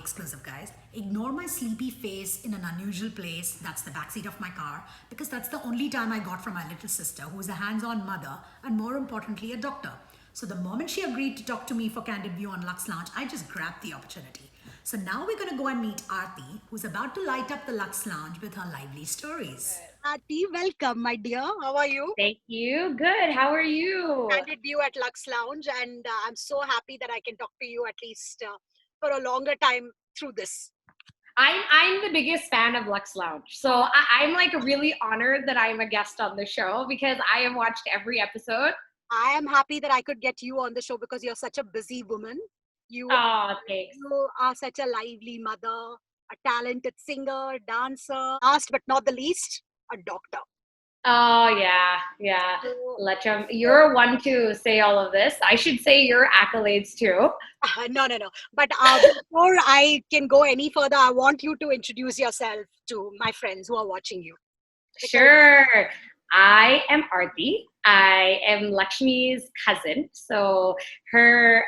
exclusive, guys. Ignore my sleepy face in an unusual place, that's the backseat of my car, because that's the only time I got from my little sister, who is a hands-on mother and more importantly, a doctor. So the moment she agreed to talk to me for Candid View on Lux Lounge, I just grabbed the opportunity. So now we're going to go and meet Aarti, who's about to light up the Lux Lounge with her lively stories. Aarti, welcome, my dear. How are you? Thank you. Good. How are you? Candid View at Lux Lounge, and I'm so happy that I can talk to you at least for a longer time through this. I'm the biggest fan of Lux Lounge. So I'm like really honored that I'm a guest on the show because I have watched every episode. I am happy that I could get you on the show because you're such a busy woman. Oh, thanks. You are such a lively mother, a talented singer, dancer, last but not the least, a doctor. Oh, yeah. So, Lecham, you're one to say all of this. I should say your accolades too. no. But before I can go any further, I want you to introduce yourself to my friends who are watching you. Sure. I am Aarti. I am Lakshmi's cousin. So her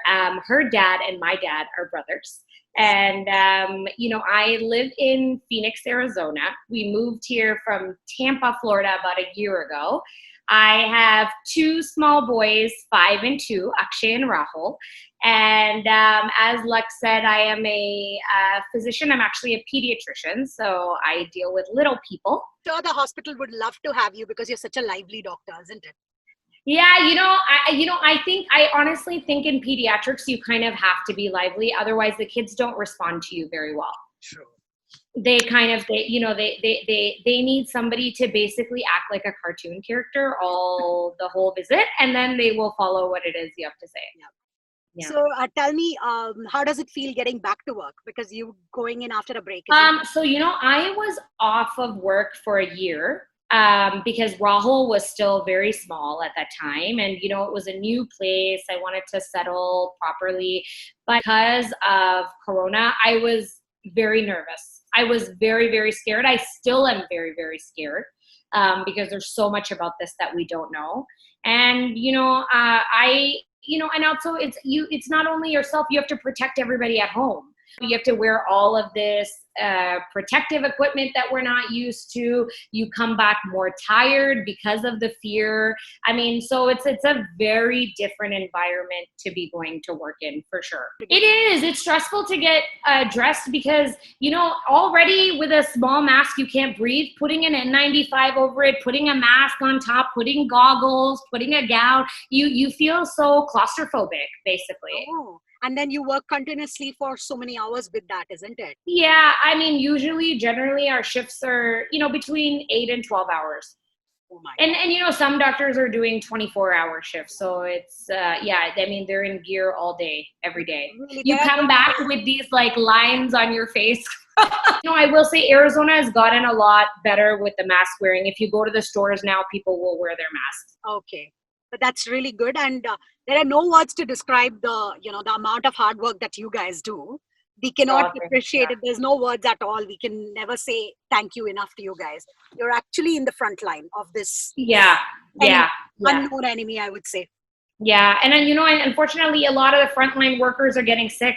dad and my dad are brothers. And, I live in Phoenix, Arizona. We moved here from Tampa, Florida about a year ago. I have two small boys, 5 and 2, Akshay and Rahul. And as Lux said, I am a physician. I'm actually a pediatrician, so I deal with little people. Sure, the hospital would love to have you because you're such a lively doctor, isn't it? Yeah, I honestly think in pediatrics you kind of have to be lively, otherwise the kids don't respond to you very well. True. They need somebody to basically act like a cartoon character the whole visit, and then they will follow what it is you have to say. Yeah. So tell me, how does it feel getting back to work? Because you going in after a break. So I was off of work for a year. Because Rahul was still very small at that time. And, it was a new place. I wanted to settle properly. But because of Corona, I was very nervous. I was very, very scared. I still am very, very scared because there's so much about this that we don't know. And, and also it's not only yourself, you have to protect everybody at home. You have to wear all of this protective equipment that we're not used to. You come back more tired because of the fear. I mean, so it's a very different environment to be going to work in, for sure. It is. It's stressful to get dressed because, already with a small mask, you can't breathe. Putting an N95 over it, putting a mask on top, putting goggles, putting a gown, you feel so claustrophobic, basically. Oh. And then you work continuously for so many hours with that, isn't it? Yeah, I mean, generally our shifts are, between 8 and 12 hours. Oh my and some doctors are doing 24-hour shifts. So it's, they're in gear all day, every day. Really, you come back with these like lines on your face. I will say Arizona has gotten a lot better with the mask wearing. If you go to the stores now, people will wear their masks. Okay. But that's really good. And there are no words to describe the amount of hard work that you guys do. We cannot appreciate it. There's no words at all. We can never say thank you enough to you guys. You're actually in the front line of this unknown enemy, I would say. Yeah. And then, and unfortunately, a lot of the frontline workers are getting sick.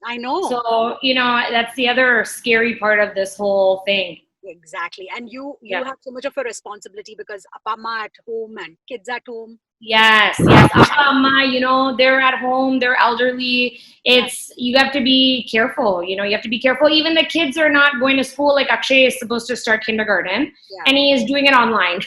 I know. So, that's the other scary part of this whole thing. Exactly. And you have so much of a responsibility because Appa at home and kids at home. Yes. Appa, they're at home, they're elderly. You have to be careful. You have to be careful. Even the kids are not going to school. Like Akshay is supposed to start kindergarten and he is doing it online.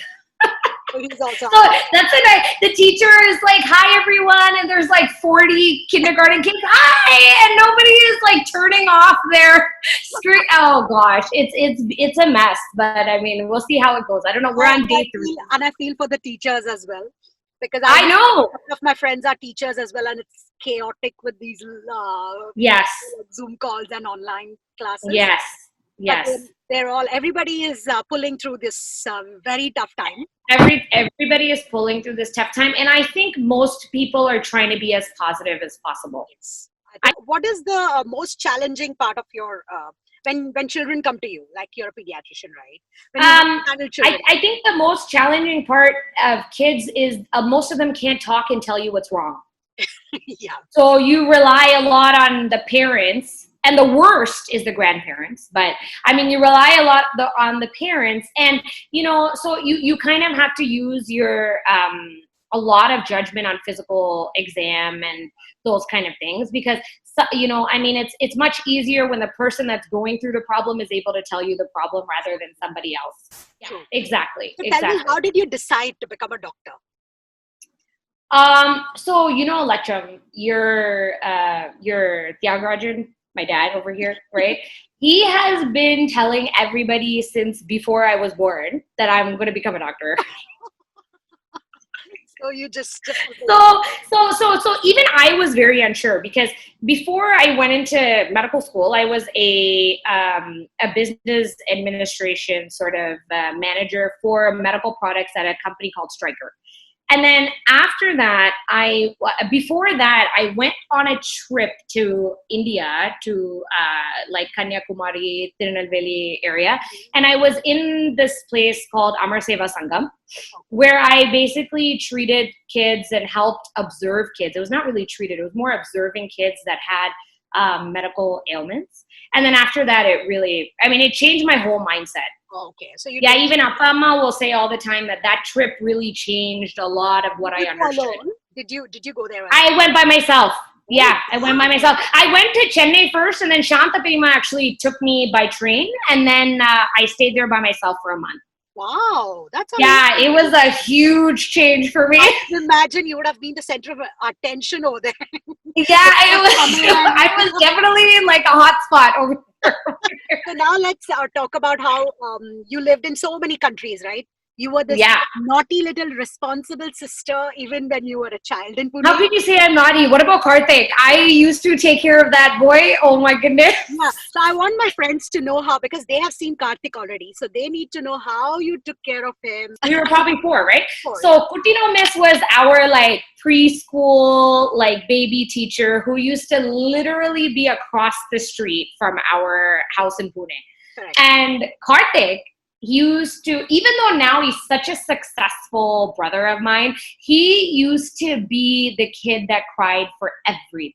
He's also so that's it. The teacher is like, hi everyone, and there's like 40 kindergarten kids, hi, and nobody is like turning off their screen. Oh gosh, it's a mess. But I mean, we'll see how it goes. I don't know. We're on day 3, and I feel for the teachers as well because I know a lot of my friends are teachers as well, and it's chaotic with these Zoom calls and online classes. Yes. Everybody is pulling through this very tough time. Everybody is pulling through this tough time. And I think most people are trying to be as positive as possible. Yes. What is the most challenging part of your, when children come to you, like you're a pediatrician, right? I think the most challenging part of kids is most of them can't talk and tell you what's wrong. Yeah. So you rely a lot on the parents And the worst is the grandparents. But I mean, you rely a lot on the parents, and so you kind of have to use your a lot of judgment on physical exam and those kind of things, because I mean, it's much easier when the person that's going through the problem is able to tell you the problem rather than somebody else. Yeah, True. exactly. So tell me, how did you decide to become a doctor? So Lacham, your Tyagarajan, my dad over here, right? He has been telling everybody since before I was born that I'm going to become a doctor. So you just so even I was very unsure, because before I went into medical school, I was a business administration sort of manager for medical products at a company called Stryker. And then after that, before that, I went on a trip to India, to like Kanyakumari, Tirunelveli area. And I was in this place called Amar Seva Sangam, where I basically treated kids and helped observe kids. It was not really treated, it was more observing kids that had medical ailments. And then after that, it changed my whole mindset. Okay, so even Appa Amma will say all the time that trip really changed a lot of what I understood. Alone? Did you go there? I went by myself. Yeah, I went by myself. I went to Chennai first, and then Shanta Prima actually took me by train, and then I stayed there by myself for a month. Wow, that's amazing. It was a huge change for me. I can imagine you would have been the center of attention over there. Yeah, I was definitely like a hot spot over there. So now let's talk about how you lived in so many countries, right? You were this naughty little responsible sister even when you were a child in Pune. How could you say I'm naughty? What about Karthik? I used to take care of that boy. Oh my goodness. Yeah. So I want my friends to know how, because they have seen Karthik already. So they need to know how you took care of him. We were probably 4, right? 4. So Kutino Miss was our like preschool like baby teacher who used to literally be across the street from our house in Pune. Correct. And Karthik, he used to, even though now he's such a successful brother of mine, he used to be the kid that cried for everything.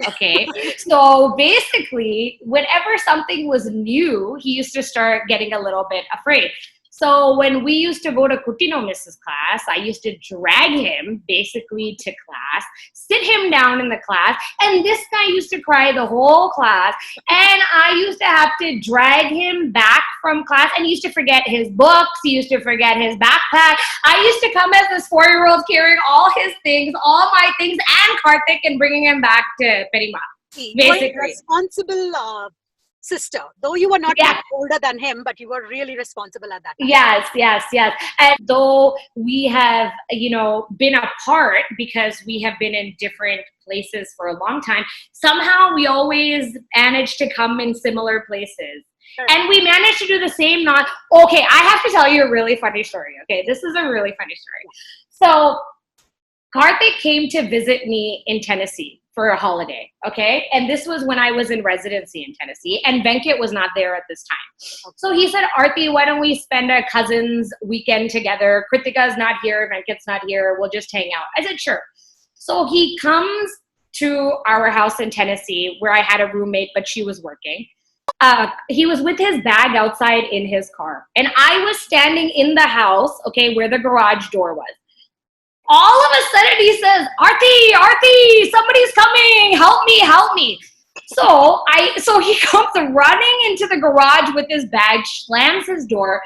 Okay. So basically, whenever something was new, he used to start getting a little bit afraid. So when we used to go to Kutino Miss's class, I used to drag him basically to class, sit him down in the class, and this guy used to cry the whole class. And I used to have to drag him back from class, and he used to forget his books, he used to forget his backpack. I used to come as this 4-year-old carrying all his things, all my things, and Karthik, and bringing him back to Perima. Basically. Responsible sister, though you were not much older than him, but you were really responsible at that time. Yes. And though we have, been apart because we have been in different places for a long time, somehow we always managed to come in similar places. Sure. And we managed to do the same. Okay, I have to tell you a really funny story. Okay, this is a really funny story. So Karthik came to visit me in Tennessee for a holiday, okay? And this was when I was in residency in Tennessee, and Venkat was not there at this time. So he said, Aarti, why don't we spend a cousin's weekend together? Kritika's not here, Venkat's not here, we'll just hang out. I said, sure. So he comes to our house in Tennessee, where I had a roommate, but she was working. He was with his bag outside in his car. And I was standing in the house, okay, where the garage door was. All of a sudden he says, Aarti, somebody's coming, help me. So he comes running into the garage with his bag, slams his door.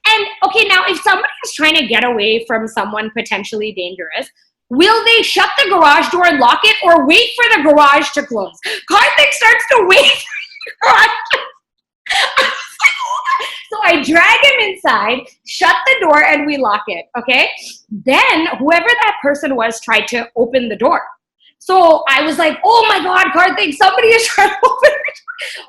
And okay, now if somebody is trying to get away from someone potentially dangerous, will they shut the garage door and lock it, or wait for the garage to close? Karthik starts to wait for the garage. So I drag him inside, shut the door, and we lock it, okay? Then whoever that person was tried to open the door. So I was like, oh my God, Karthik, somebody is trying to open the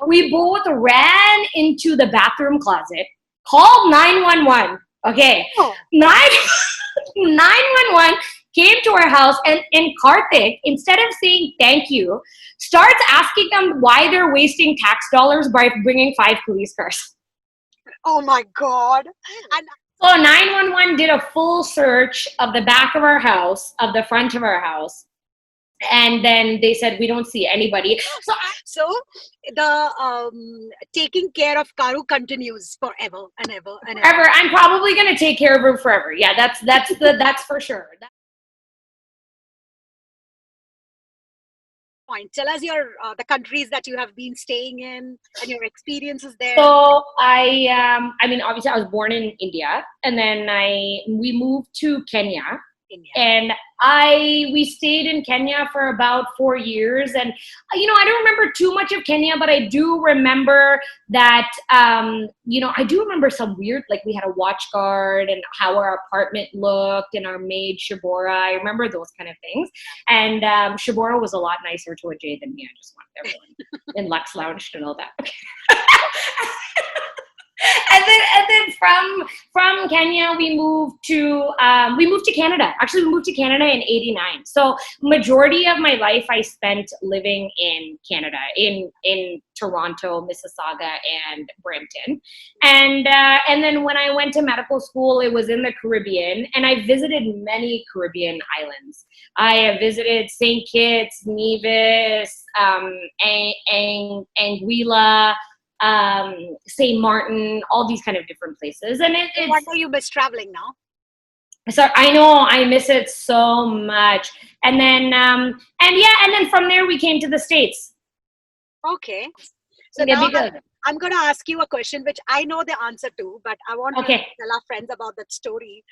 door. We both ran into the bathroom closet, called 911, okay? 911 came to our house, and Karthik, instead of saying thank you, starts asking them why they're wasting tax dollars by bringing 5 police cars. Oh my God. And so 911 did a full search of the back of our house, of the front of our house. And then they said, we don't see anybody. So So the taking care of Karu continues forever and ever and ever. forever, I'm probably going to take care of her forever. Yeah, that's for sure. Point. Tell us your the countries that you have been staying in and your experiences there. So I mean, obviously I was born in India, and then we moved to Kenya. India. And we stayed in Kenya for about 4 years. And, I don't remember too much of Kenya, but I do remember that, I do remember some weird, like we had a watch guard and how our apartment looked and our maid Shibora. I remember those kind of things. And Shibora was a lot nicer to Ajay than me. I just wanted everyone in Lux Lounge to know that. And then from Kenya we moved to Canada. Actually, we moved to Canada in '89. So majority of my life I spent living in Canada, in Toronto, Mississauga, and Brampton. And then when I went to medical school, it was in the Caribbean, and I visited many Caribbean islands. I have visited St. Kitts, Nevis, Anguilla, St. Martin, all these kind of different places. And what do you miss traveling now? So I know I miss it so much. And then and then from there we came to the States. Okay. So now I'm going to ask you a question which I know the answer to, but I want to tell our friends about that story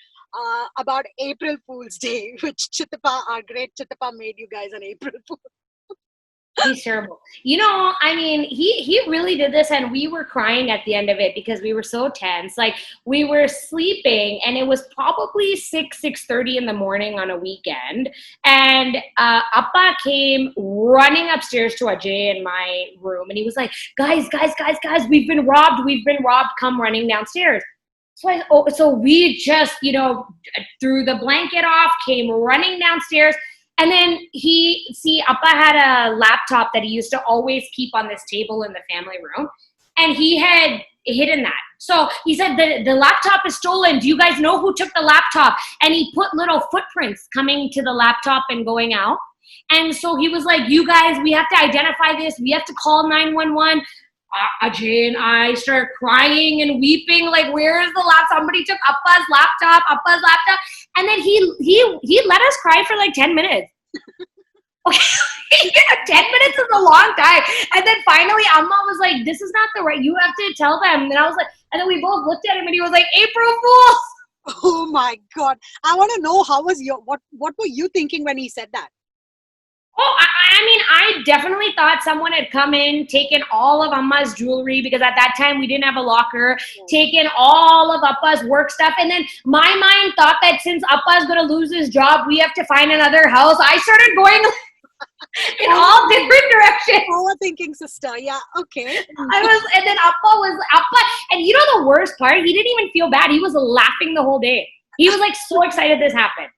about April Fool's Day, which our great Chittappa made you guys on April Fool. He's terrible. I mean, he really did this, and we were crying at the end of it because we were so tense. Like, we were sleeping, and it was probably 6:30 in the morning on a weekend. And Appa came running upstairs to Ajay in my room, and he was like, guys, we've been robbed. Come running downstairs. So we just, threw the blanket off, came running downstairs. And then Appa had a laptop that he used to always keep on this table in the family room. And he had hidden that. So he said, the laptop is stolen. Do you guys know who took the laptop? And he put little footprints coming to the laptop and going out. And so he was like, you guys, we have to identify this. We have to call 911. Ajay and I started crying and weeping, like, where is the laptop? Somebody took Appa's laptop. And then he let us cry for like 10 minutes. Okay, 10 minutes is a long time. And then finally Amma was like, this is not the right, you have to tell them. And I was like, and then we both looked at him and he was like, April Fools. Oh my God. I want to know what were you thinking when he said that? Oh, I mean, I definitely thought someone had come in, taken all of Amma's jewelry, because at that time we didn't have a locker, taken all of Appa's work stuff. And then my mind thought that since Appa's going to lose his job, we have to find another house. I started going in all different directions. Overthinking, sister. Yeah, okay. And then Appa, and the worst part, he didn't even feel bad. He was laughing the whole day. He was like so excited this happened.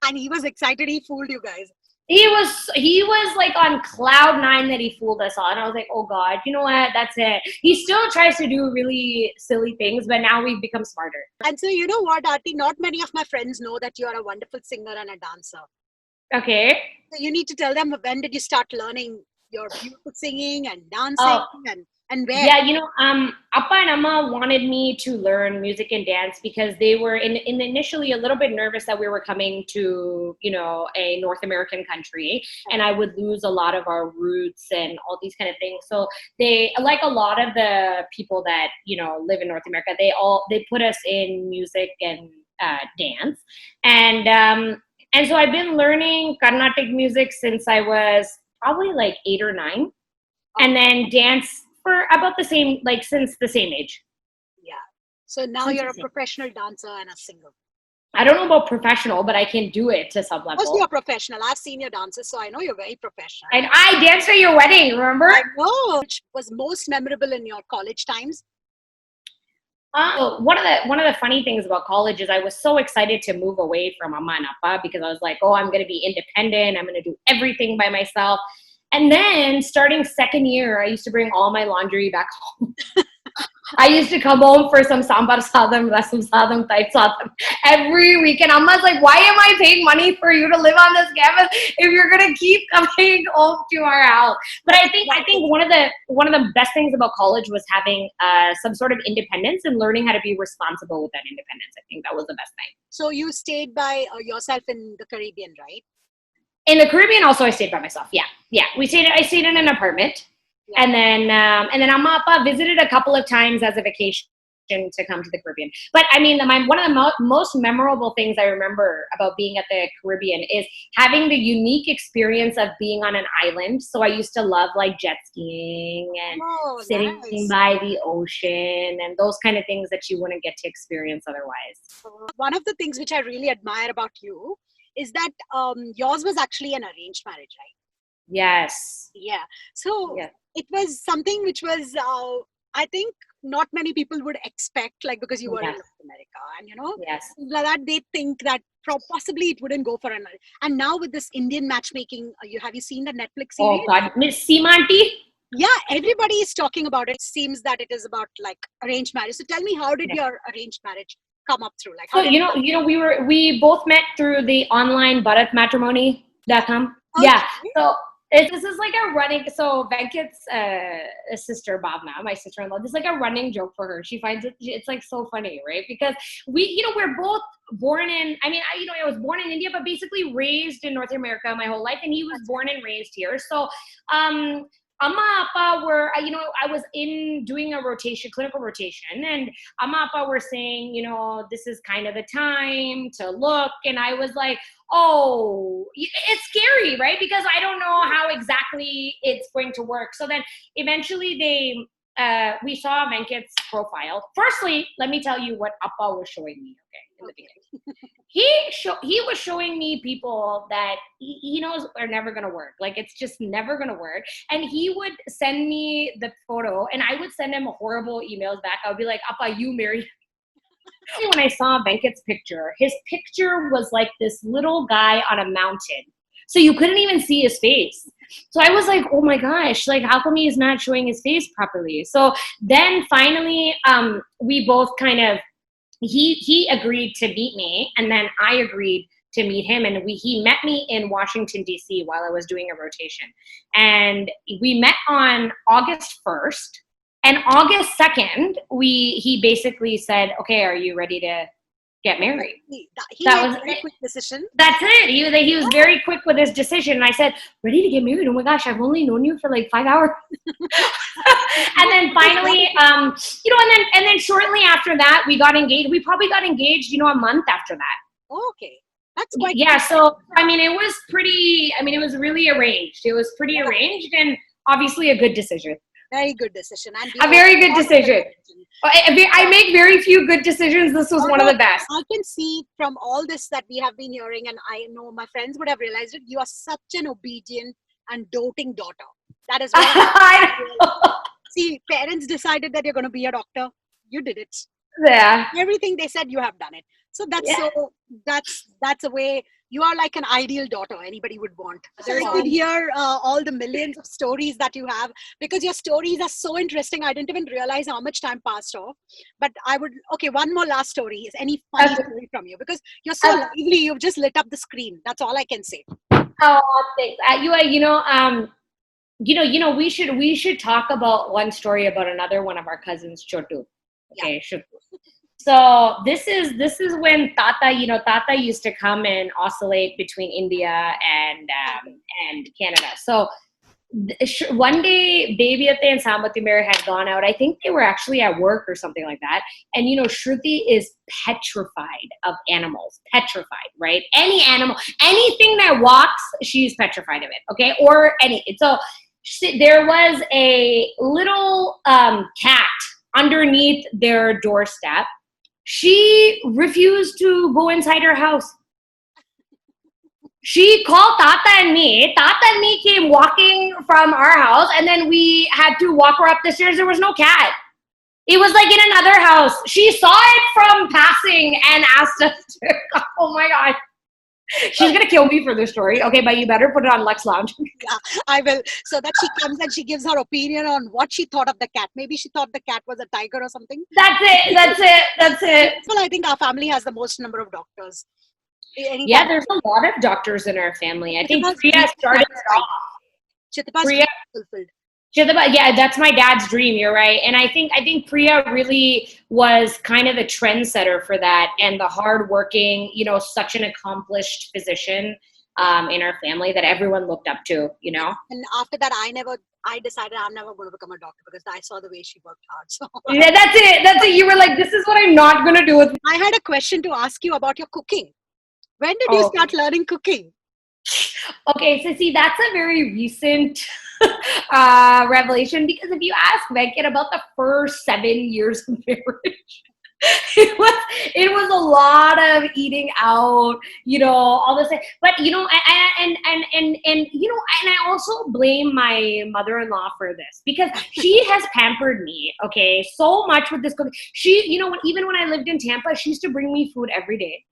And he was excited he fooled you guys. He was like on cloud 9 that he fooled us all. And I was like, oh God, you know what? That's it. He still tries to do really silly things, but now we've become smarter. And so, you know what, Aarti, not many of my friends know that you are a wonderful singer and a dancer. Okay. So you need to tell them, when did you start learning your beautiful singing and dancing and where? Yeah, Appa and Amma wanted me to learn music and dance because they were initially a little bit nervous that we were coming to, a North American country, and I would lose a lot of our roots and all these kind of things. So they, like a lot of the people that, live in North America, they put us in music and dance. And so I've been learning Carnatic music since I was probably like 8 or 9, and then dance for about the same, like since the same age. Yeah. So now you're a professional dancer and a singer. I don't know about professional, but I can do it to some level. Of course you're professional. I've seen your dances, so I know you're very professional. And I danced at your wedding, remember? I know. Which was most memorable in your college times? One of the funny things about college is I was so excited to move away from Amma and Appa because I was like, oh, I'm going to be independent. I'm going to do everything by myself. And then starting second year, I used to bring all my laundry back home. I used to come home for some sambar sadam, rasam sadam, type sadam every weekend. Amma's like, why am I paying money for you to live on this campus if you're gonna keep coming home to our house? But I think one of the best things about college was having some sort of independence and learning how to be responsible with that independence. I think that was the best thing. So you stayed by yourself in the Caribbean, right? In the Caribbean, also I stayed by myself. Yeah. I stayed in an apartment. Yeah. And then Amma Appa visited a couple of times as a vacation to come to the Caribbean. But I mean, one of the most memorable things I remember about being at the Caribbean is having the unique experience of being on an island. So I used to love like jet skiing and sitting by the ocean and those kind of things that you wouldn't get to experience otherwise. One of the things which I really admire about you is that yours was actually an arranged marriage, right? Yes. Yeah. So it was something which was, I think, not many people would expect, like, because you were in North America, and like that they think that possibly it wouldn't go for another. And now with this Indian matchmaking, have you seen the Netflix series? Oh God, Miss Seemanti. Yeah, everybody is talking about it. It seems that it is about like arranged marriage. So tell me, how did your arranged marriage come up through? Like, so we both met through the online bharatmatrimony.com. Okay. Yeah. So this is like a running, so Venkat's sister, Bhavna, my sister-in-law, this is like a running joke for her. She finds it's like so funny, right? Because we're both born in, I was born in India, but basically raised in North America my whole life. And he was born and raised here. So, Amma Appa were, I was doing a clinical rotation, and Amma Appa were saying, this is kind of the time to look. And I was like, oh, it's scary, right? Because I don't know how exactly it's going to work. So then eventually we saw Venkat's profile. Firstly, let me tell you what Appa was showing me, in the beginning. He was showing me people that he knows are never going to work. Like, it's just never going to work. And he would send me the photo, and I would send him horrible emails back. I would be like, Appa, you married. When I saw Venkat's picture, his picture was like this little guy on a mountain. So you couldn't even see his face. So I was like, oh my gosh, like, how come he's not showing his face properly? So then finally, we both kind of, he agreed to meet me, and then I agreed to meet him. And he met me in Washington, D.C. while I was doing a rotation. And we met on August 1st. And August 2nd, he basically said, okay, are you ready to get married? That was a very quick decision. That's it. He was very quick with his decision. And I said, ready to get married? Oh my gosh, I've only known you for like 5 hours. And then finally, and then shortly after that, we got engaged. We probably got engaged, a month after that. Okay. That's quite so, it was pretty, it was really arranged. It was pretty arranged, and obviously a good decision. Very good decision. And a very good decision. I make very few good decisions. This was one of the best. I can see from all this that we have been hearing, and I know my friends would have realized it, you are such an obedient and doting daughter. That is what See, parents decided that you're going to be a doctor. You did it. Yeah. Everything they said, you have done it. So that's a way. You are like an ideal daughter anybody would want. So I could hear all the millions of stories that you have, because your stories are so interesting. I didn't even realize how much time passed off. But one more last story. Is any funny story from you? Because you're so lively, you've just lit up the screen. That's all I can say. Oh, thanks. We should talk about one story about another one of our cousins, Chotu. Okay, Chotu. So this is when Tata used to come and oscillate between India and Canada. So one day, Baby Atte and Sambati Mary had gone out. I think they were actually at work or something like that. And Shruti is petrified of animals. Petrified, right? Any animal, anything that walks, she's petrified of it. Okay, or anything. So there was a little cat underneath their doorstep. She refused to go inside her house. She called Tata and me. Tata and me came walking from our house, and then we had to walk her up the stairs. There was no cat. It was like in another house. She saw it from passing and asked us to, oh my God. She's gonna kill me for this story. Okay, but you better put it on Lux Lounge. Yeah, I will. So that she comes and she gives her opinion on what she thought of the cat. Maybe she thought the cat was a tiger or something. That's it. That's it. That's it. Well, I think our family has the most number of doctors. Yeah, there's a lot of doctors in our family. I think Chittipa's Priya dream started is it off. Chittipa's Priya, dream is fulfilled. Yeah, that's my dad's dream. You're right, and I think Priya really was kind of the trendsetter for that, and the hardworking, such an accomplished physician in our family that everyone looked up to. And after that, I decided I'm never going to become a doctor because I saw the way she worked hard. So Yeah, that's it. That's it. You were like, this is what I'm not gonna do with. I had a question to ask you about your cooking. When did you start learning cooking? Okay, so see, that's a very recent revelation, because if you ask Venkat about the first 7 years of marriage, it was a lot of eating out, all this. But and I also blame my mother-in-law for this, because she has pampered me, okay, so much with this cooking. She, even when I lived in Tampa, she used to bring me food every day.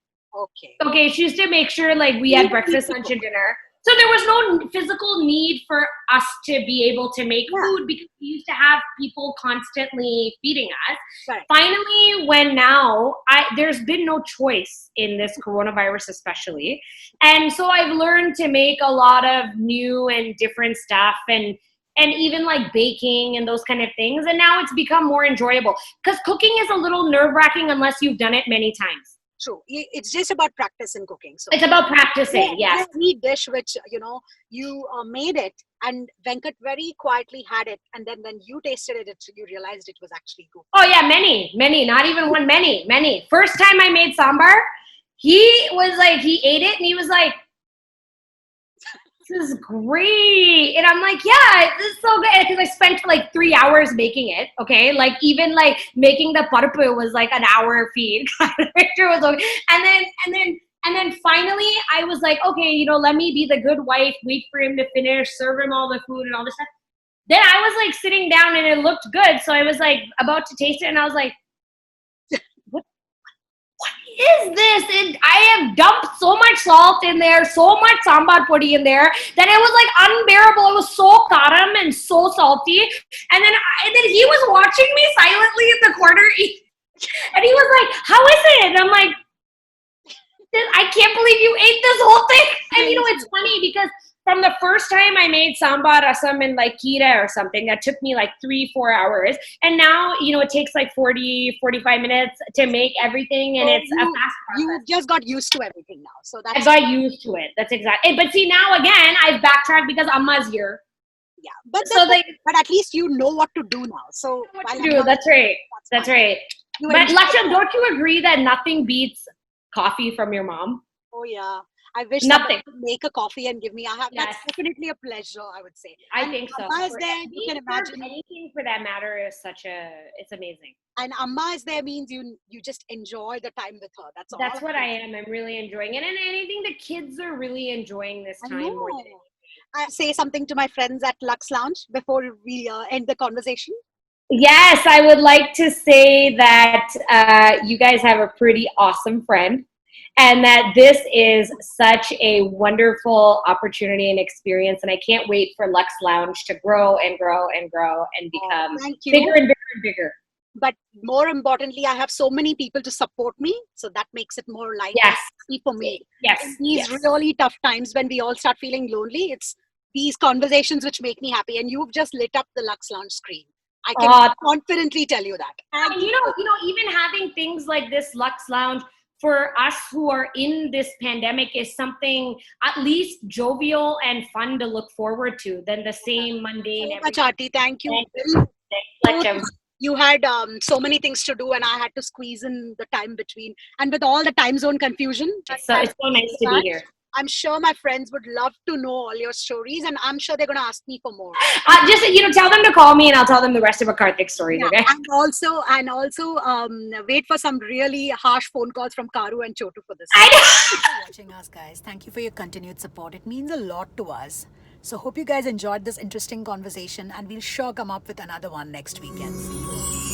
Okay, she used to make sure like we had breakfast, lunch, and dinner. So there was no physical need for us to be able to make food, because we used to have people constantly feeding us. Right. Finally, there's been no choice in this coronavirus especially. And so I've learned to make a lot of new and different stuff, and even like baking and those kind of things. And now it's become more enjoyable, because cooking is a little nerve-wracking unless you've done it many times. True. It's just about practice in cooking. So it's about practicing. Yes. Any dish which you made it, and Venkat very quietly had it, and then when you tasted it, you realized it was actually good. Oh yeah, many, not even one, many. First time I made sambar, he ate it and he was like, this is great. And I'm like, yeah, this is so good. Because I spent like 3 hours making it. Okay. Like even like making the parpu was like an hour feed. It was okay. And then finally I was like, okay, let me be the good wife, wait for him to finish, serve him all the food and all this stuff. Then I was like sitting down and it looked good. So I was like about to taste it and I was like, what is this? And I have dumped so much salt in there, so much sambar podi in there, that it was like unbearable. It was so karam and so salty. And then he was watching me silently in the corner, and he was like, "How is it?" And I'm like, "I can't believe you ate this whole thing." And it's funny because from the first time I made sambar, rasam, and like kira or something, that took me like 3-4 hours. And now, it takes like 40-45 minutes to make everything. And it's a fast process. You just got used to everything now. So I got used to it. That's exactly. But see, now again, I've backtracked because Amma's here. Yeah. But at least you know what to do now. So what to do. That's right. That's right. But Lakshman, don't you agree that nothing beats coffee from your mom? Oh, yeah. I wish nothing could make a coffee and give me. That's definitely a pleasure, I would say. I think so. Amma is there, you can imagine. Anything for that matter is it's amazing. And Amma is there means you just enjoy the time with her. That's all. That's what I am. I'm really enjoying it. And I think the kids are really enjoying this time more than anything. I say something to my friends at Lux Lounge before we end the conversation. Yes, I would like to say that you guys have a pretty awesome friend. And that this is such a wonderful opportunity and experience. And I can't wait for Lux Lounge to grow and grow and grow and become bigger and bigger and bigger. But more importantly, I have so many people to support me. So that makes it more light for me. Yes. In these really tough times when we all start feeling lonely, it's these conversations which make me happy. And you've just lit up the Lux Lounge screen. I can confidently tell you that. And even having things like this Lux Lounge, for us who are in this pandemic, is something at least jovial and fun to look forward to than the same mundane. So much, Aarti. Thank you. You had so many things to do and I had to squeeze in the time between. And with all the time zone confusion. So it's so nice to be here. I'm sure my friends would love to know all your stories, and I'm sure they're going to ask me for more. Just tell them to call me, and I'll tell them the rest of our Karthik stories. Yeah, okay. And also, wait for some really harsh phone calls from Karu and Chotu for this. Thank you for watching us, guys. Thank you for your continued support. It means a lot to us. So hope you guys enjoyed this interesting conversation, and we'll sure come up with another one next weekend. See you.